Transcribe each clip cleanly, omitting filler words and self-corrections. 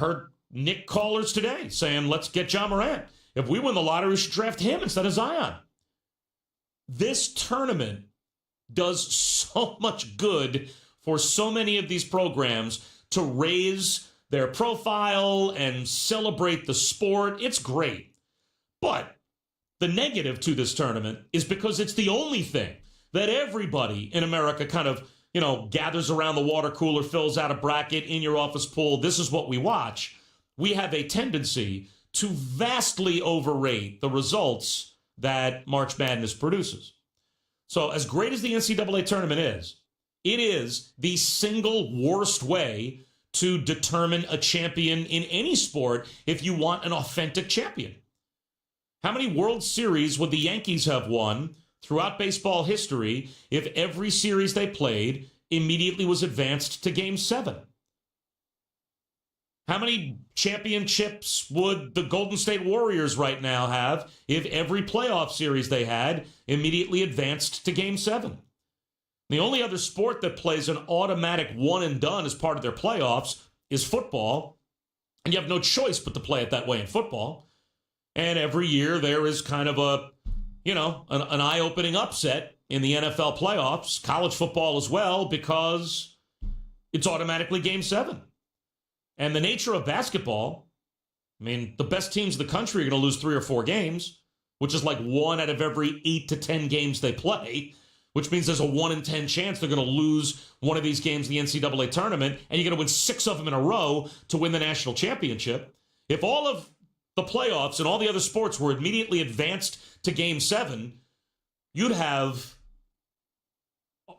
heard Nick callers today saying, let's get Ja Morant. If we win the lottery, we should draft him instead of Zion. This tournament does so much good for so many of these programs to raise their profile and celebrate the sport. It's great. But the negative to this tournament is because it's the only thing that everybody in America kind of, gathers around the water cooler, fills out a bracket in your office pool. This is what we watch. We have a tendency to vastly overrate the results that March Madness produces. So as great as the NCAA tournament is, it is the single worst way to determine a champion in any sport if you want an authentic champion. How many World Series would the Yankees have won throughout baseball history if every series they played immediately was advanced to Game 7? How many championships would the Golden State Warriors right now have if every playoff series they had immediately advanced to Game 7? The only other sport that plays an automatic one and done as part of their playoffs is football, and you have no choice but to play it that way in football. And every year there is kind of an eye-opening upset in the NFL playoffs, college football as well, because it's automatically Game 7. And the nature of basketball, the best teams in the country are going to lose 3 or 4 games, which is like 1 out of every 8 to 10 games they play, which means there's a 1 in 10 chance they're going to lose one of these games in the NCAA tournament, and you're going to win 6 of them in a row to win the national championship. If all of the playoffs and all the other sports were immediately advanced to Game 7, you'd have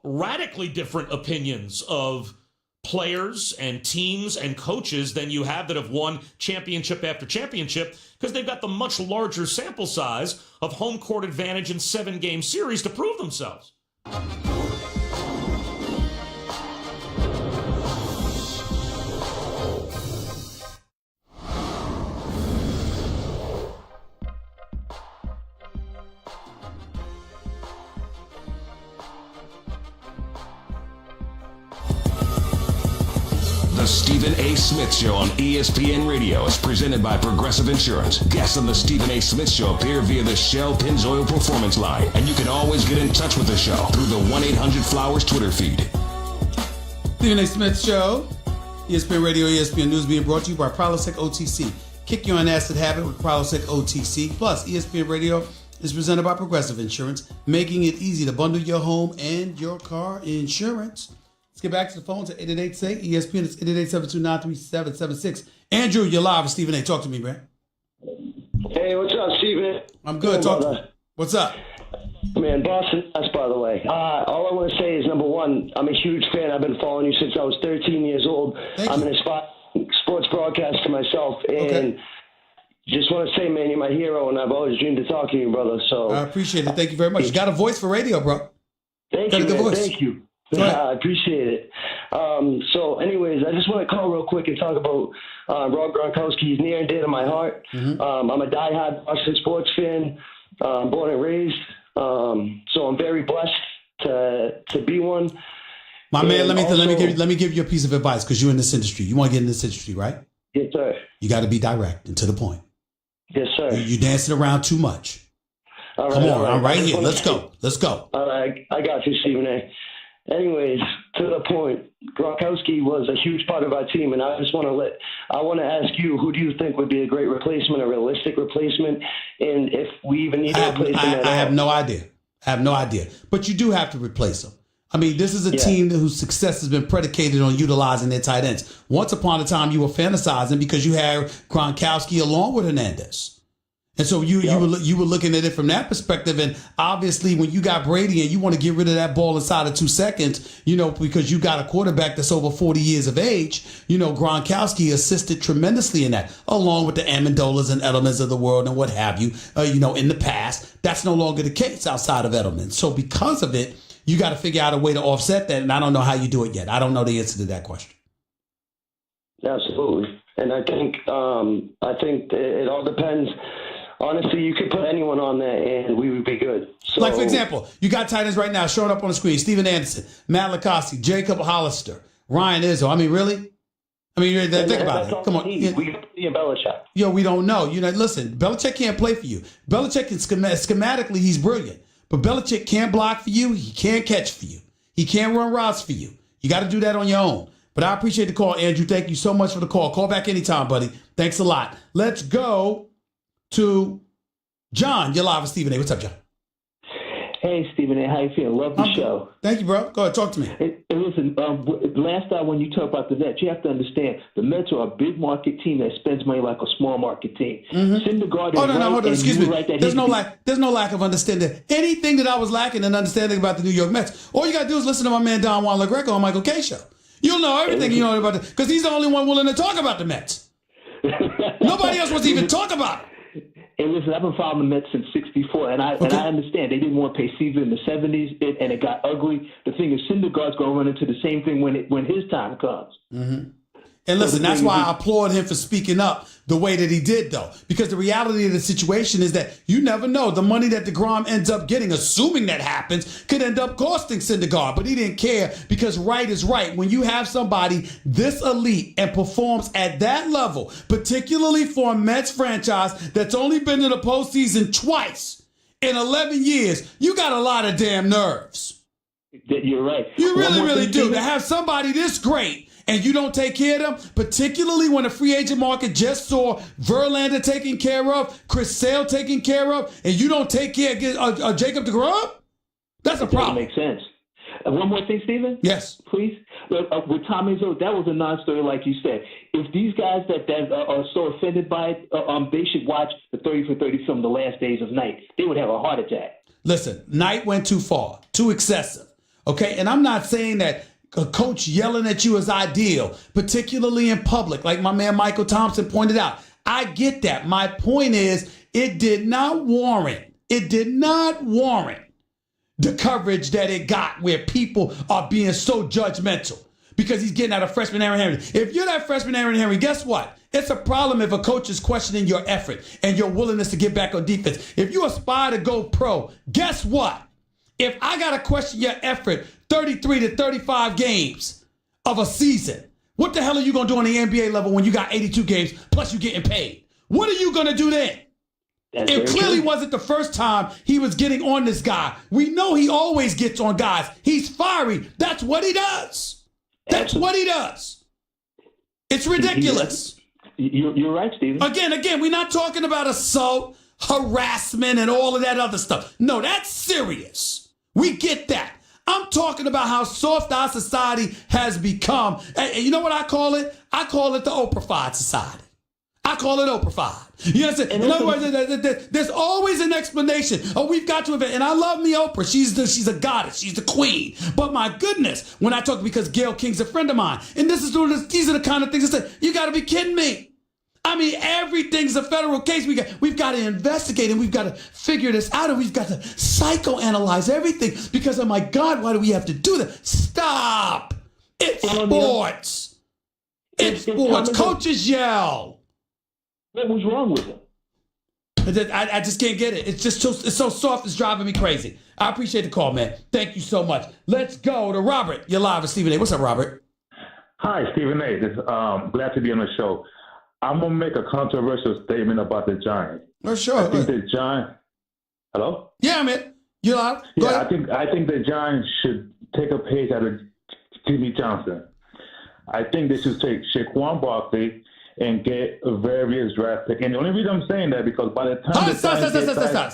radically different opinions of players and teams and coaches than you have that have won championship after championship, because they've got the much larger sample size of home court advantage in 7-game series to prove themselves. The Stephen A. Smith Show on ESPN Radio is presented by Progressive Insurance. Guests on the Stephen A. Smith Show appear via the Shell Pennzoil Performance Line, and you can always get in touch with the show through the 1-800-Flowers Twitter feed. Stephen A. Smith Show, ESPN Radio, ESPN News, being brought to you by Prilosec OTC. Kick your acid habit with Prilosec OTC. Plus, ESPN Radio is presented by Progressive Insurance, making it easy to bundle your home and your car insurance. Let's get back to the phones at 888-SAY. ESPN is 888-729-3776. Andrew, you're live with Stephen A. Talk to me, man. Hey, what's up, Stephen? I'm good. Talk to me. What's up? Man, Boston, by the way. All I want to say is, number one, I'm a huge fan. I've been following you since I was 13 years old. I'm an aspiring sports broadcaster myself. And just want to say, man, you're my hero, and I've always dreamed to talk to you, brother. So I appreciate it. Thank you very much. You got a voice for radio, bro. Thank you, man. Thank you. I appreciate it. So, anyways, I just want to call real quick and talk about Rob Gronkowski. He's near and dear to my heart. Mm-hmm. I'm a diehard Boston sports fan, born and raised. So I'm very blessed to be one. My man, let me give you a piece of advice, because you're in this industry. You want to get in this industry, right? Yes, sir. You got to be direct and to the point. Yes, sir. You're dancing around too much. All right, Come on, I'm right here. Let's go. All right, I got you, Stephen A. Anyways, to the point, Gronkowski was a huge part of our team, and I want to ask you, who do you think would be a great replacement, a realistic replacement, and if we even need to replace him at all? I have no idea. But you do have to replace him. This is a team whose success has been predicated on utilizing their tight ends. Once upon a time, you were fantasizing because you had Gronkowski along with Hernandez. And so you were looking at it from that perspective. And obviously, when you got Brady and you want to get rid of that ball inside of 2 seconds, because you got a quarterback that's over 40 years of age, Gronkowski assisted tremendously in that, along with the Amendolas and Edelmans of the world and what have you. In the past, that's no longer the case outside of Edelman. So because of it, you got to figure out a way to offset that. And I don't know how you do it yet. I don't know the answer to that question. Absolutely. And I think it all depends. Honestly, you could put anyone on there and we would be good. So, like, for example, you got tight ends right now showing up on the screen. Steven Anderson, Matt Lacoste, Jacob Hollister, Ryan Izzo. Really? I mean, think about it. Come on. We got Ian Belichick. Yo, we don't know. Listen, Belichick can't play for you. Belichick can schematically, he's brilliant. But Belichick can't block for you. He can't catch for you. He can't run routes for you. You got to do that on your own. But I appreciate the call, Andrew. Thank you so much for the call. Call back anytime, buddy. Thanks a lot. Let's go to John. You're live with Stephen A. What's up, John? Hey, Stephen A. How you feeling? Love the show. Thank you, bro. Go ahead. Talk to me. Hey, listen, last time when you talk about the Mets, you have to understand the Mets are a big market team that spends money like a small market team. Syndergaard is Hold on. Excuse me. Right There's no lack of understanding. Anything that I was lacking in understanding about the New York Mets, all you got to do is listen to my man Don Juan LaGreca on Michael K. Show. You'll know everything you know about it because he's the only one willing to talk about the Mets. Nobody else wants to even talk about it. Hey, listen, I've been following the Mets since '64, and I understand they didn't want to pay Seaver in the '70s, and it got ugly. The thing is, Syndergaard's going to run into the same thing when his time comes. Mm-hmm. And listen, that's why I applaud him for speaking up the way that he did, though, because the reality of the situation is that you never know. The money that deGrom ends up getting, assuming that happens, could end up costing Syndergaard, but he didn't care because right is right. When you have somebody this elite and performs at that level, particularly for a Mets franchise that's only been in the postseason twice in 11 years, you got a lot of damn nerves. You're right. You really do. To have somebody this great and you don't take care of them, particularly when the free agent market just saw Verlander taken care of, Chris Sale taken care of, and you don't take care of Jacob deGrom? That's a problem. That makes sense. One more thing, Stephen? Yes. Please. With Tommy Izzo, that was a non-story like you said. If these guys that are so offended by it, they should watch the 30 for 30 film, The Last Days of Night. They would have a heart attack. Listen, Night went too far, too excessive. Okay? And I'm not saying that a coach yelling at you is ideal, particularly in public, like my man Michael Thompson pointed out. I get that. My point is, it did not warrant the coverage that it got where people are being so judgmental because he's getting out of freshman Aaron Henry. If you're that freshman Aaron Henry, guess what? It's a problem if a coach is questioning your effort and your willingness to get back on defense. If you aspire to go pro, guess what? If I got to question your effort 33 to 35 games of a season, what the hell are you going to do on the NBA level when you got 82 games plus you getting paid? What are you going to do then? It clearly wasn't the first time he was getting on this guy. We know he always gets on guys. He's fiery. That's what he does. That's what he does. It's ridiculous. You're right, Stephen. Again, we're not talking about assault, harassment, and all of that other stuff. No, that's serious. We get that. I'm talking about how soft our society has become. And you know what I call it? I call it the Oprah-fied society. I call it Oprah-fied. You understand? In other words, there's always an explanation. Oh, we've got to invent. And I love me Oprah. She's a goddess. She's the queen. But my goodness, when I talk, because Gayle King's a friend of mine, and these are the kind of things I say, you got to be kidding me. I mean, everything's a federal case. We've got to investigate and we've got to figure this out and we've got to psychoanalyze everything because, oh my God, why do we have to do that? Stop. It's sports. It's sports. Coaches yell. What was wrong with him? I just can't get it. It's just it's so soft. It's driving me crazy. I appreciate the call, man. Thank you so much. Let's go to Robert. You're live with Stephen A. What's up, Robert? Hi, Stephen A. Glad to be on the show. I'm going to make a controversial statement about the Giants. Oh, sure. I think the Giants... Hello? Yeah, man. You're live. Go ahead. I think the Giants should take a page out of Jimmy Johnson. I think they should take Saquon Barkley and get a various draft pick. And the only reason I'm saying that because by the time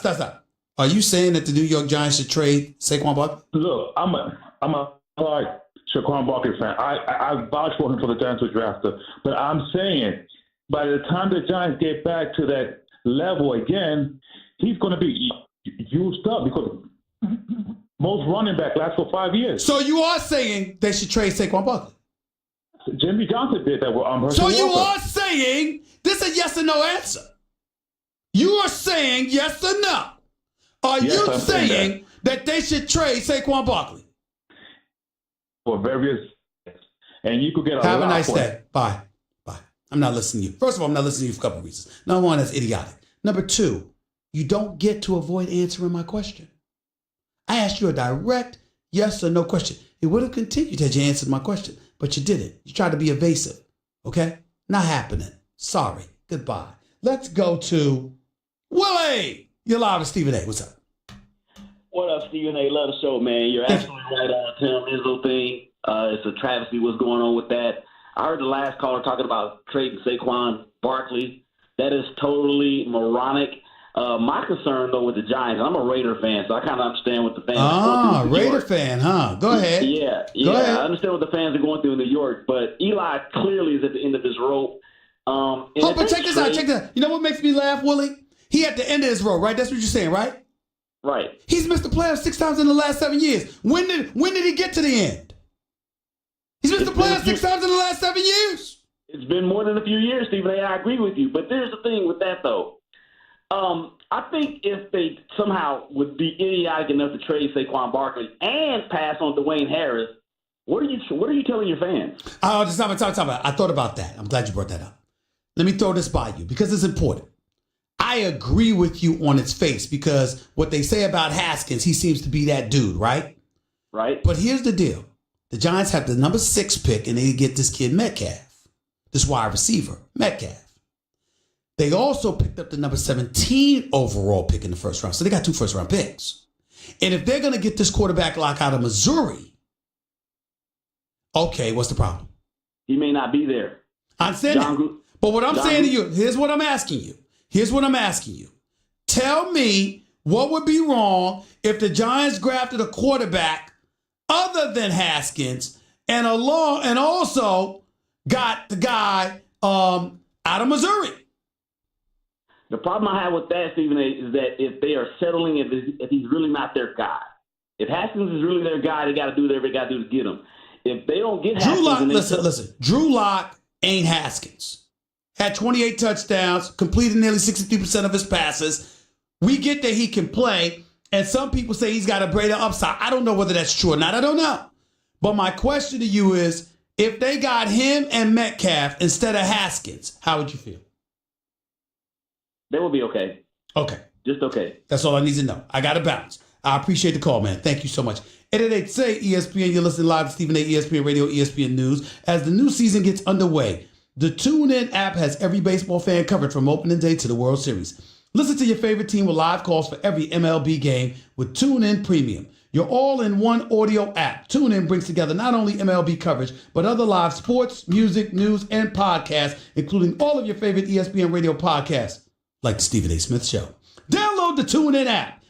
Stop. Are you saying that the New York Giants should trade Saquon Barkley? Look, I'm a hard Saquon Barkley fan. I vouch for him for the Giants to draft him. But I'm saying by the time the Giants get back to that level again, he's going to be used up because most running back lasts for 5 years. So you are saying they should trade Saquon Barkley? Jimmy Johnson did that. So you are saying this is a yes or no answer? You are saying yes or no? Are you saying that they should trade Saquon Barkley? For various, and you could get Have a nice day. Bye. I'm not listening to you. First of all, I'm not listening to you for a couple of reasons. Number one, that's idiotic. Number two, you don't get to avoid answering my question. I asked you a direct yes or no question. It would have continued had you answered my question, but you didn't. You tried to be evasive. Okay? Not happening. Sorry. Goodbye. Let's go to Willie. You're live with Stephen A. What's up? What up, Stephen A? Love the show, man. You're absolutely right on the Tim Izzo thing. It's a travesty what's going on with that. I heard the last caller talking about trading Saquon Barkley. That is totally moronic. My concern, though, with the Giants, I'm a Raider fan, so I kind of understand what the fans are going through. Raider fan, huh? Go ahead. Yeah. Go ahead. I understand what the fans are going through in New York, but Eli clearly is at the end of his rope. But check this out. You know what makes me laugh, Willie? He at the end of his rope, right? That's what you're saying, right? Right. He's missed the playoffs 6 times in the last 7 years. When did he get to the end? He's missed the playoffs 6 times in the last 7 years. It's been more than a few years, Stephen A. I agree with you. But there's the thing with that, though. I think if they somehow would be idiotic enough to trade Saquon Barkley and pass on Dwayne Harris, what are you telling your fans? Oh, just stop. I thought about that. I'm glad you brought that up. Let me throw this by you because it's important. I agree with you on its face because what they say about Haskins, he seems to be that dude, right? Right. But here's the deal. The Giants have the number 6 pick and they get this kid Metcalf, this wide receiver, Metcalf. They also picked up the number 17 overall pick in the first round. So they got 2 first-round picks. And if they're going to get this quarterback lock out of Missouri, okay, what's the problem? He may not be there. I understand that. But what I'm saying to you, here's what I'm asking you. Tell me what would be wrong if the Giants grafted a quarterback other than Haskins and also got the guy out of Missouri. The problem I have with that, Stephen A., is that if they are settling, if he's really not their guy. If Haskins is really their guy, they got to do whatever they got to do to get him. If they don't get Haskins... Listen. Drew Lock ain't Haskins. Had 28 touchdowns, completed nearly 63% of his passes. We get that he can play, and some people say he's got a greater upside. I don't know whether that's true or not. I don't know. But my question to you is, if they got him and Metcalf instead of Haskins, how would you feel? They will be okay. Okay. Just okay. That's all I need to know. I got to bounce. I appreciate the call, man. Thank you so much. 888-SAY ESPN. You're listening live to Stephen A. ESPN Radio, ESPN News. As the new season gets underway, the TuneIn app has every baseball fan covered from opening day to the World Series. Listen to your favorite team with live calls for every MLB game with TuneIn Premium. Your all-in-one audio app. TuneIn brings together not only MLB coverage, but other live sports, music, news, and podcasts, including all of your favorite ESPN Radio podcasts, like the Stephen A. Smith Show. Download the TuneIn app